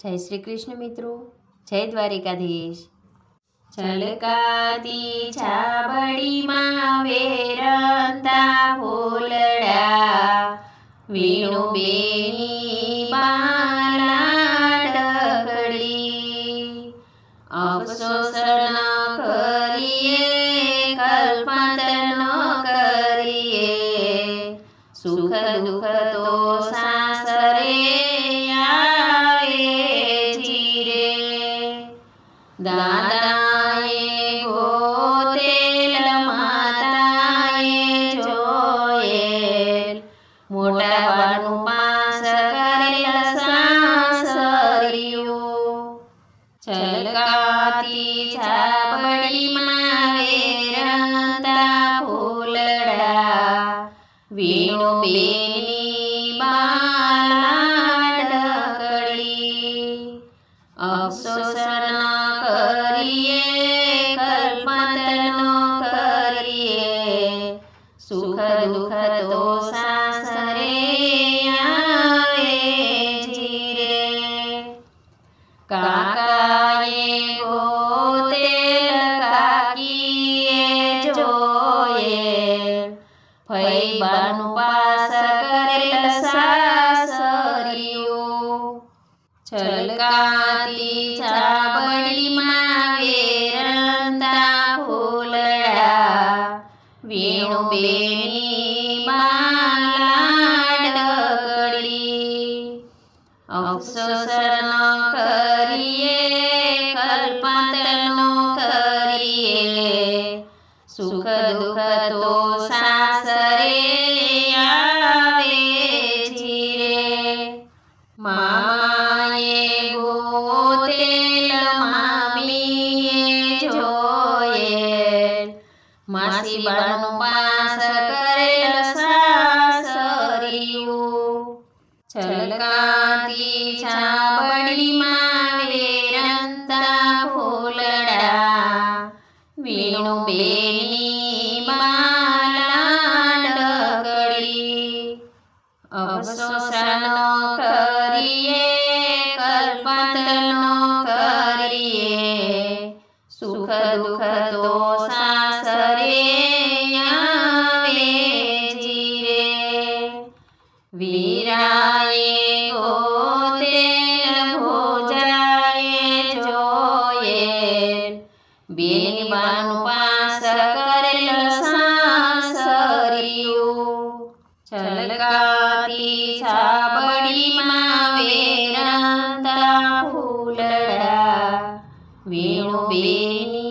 जय श्री कृष्ण मित्रों, जय द्वारिकाधीश। छलकाती छाबड़ीमां वेरंता फूलड़ा, वीणुबेनी बाला डकड़ी। अफसोस न करिए कल्पत न करिए, सुख दुख तो सासरे दादाए गोतेल माताए जोएल, मोटा बानु पास करेल सासरियो। छलकाती छाबड़ीमां वेरंता फूलड़ा, वीणुबेनी बाला डकड़ी। अफसोस न करिए कल्पत न करिए, सुख दुख तो सासरे आवे जीरे। काकाए गोतेल काकीए जोएल, फईबानु पास करेल सासरियो। छलकाती छाबड़ीमां वेरंता फूलड़ा, वीणुबेनी बाला डकड़ी। अफसोस न करिए कल्पत न करिए, सुख दुख तो सासरे आवे जीरे। मामाए गोतेल मामीए जोएल, मासी बानु पास करेल सासरियो। छलकाती छाबड़ीमां वेरंता फूलड़ा, वीणुबेनी बाला डकड़ी। अफसोस न करिए कल्पत न करिए, सुख दुख तो सासरे आवे जीरे। वीराए गोतेल भोजाए जोएल, बेनी बानु पास करेल सासरियो। छलकाती छाबड़ीमां वेरंता फूलड़ा, वीणुबेनी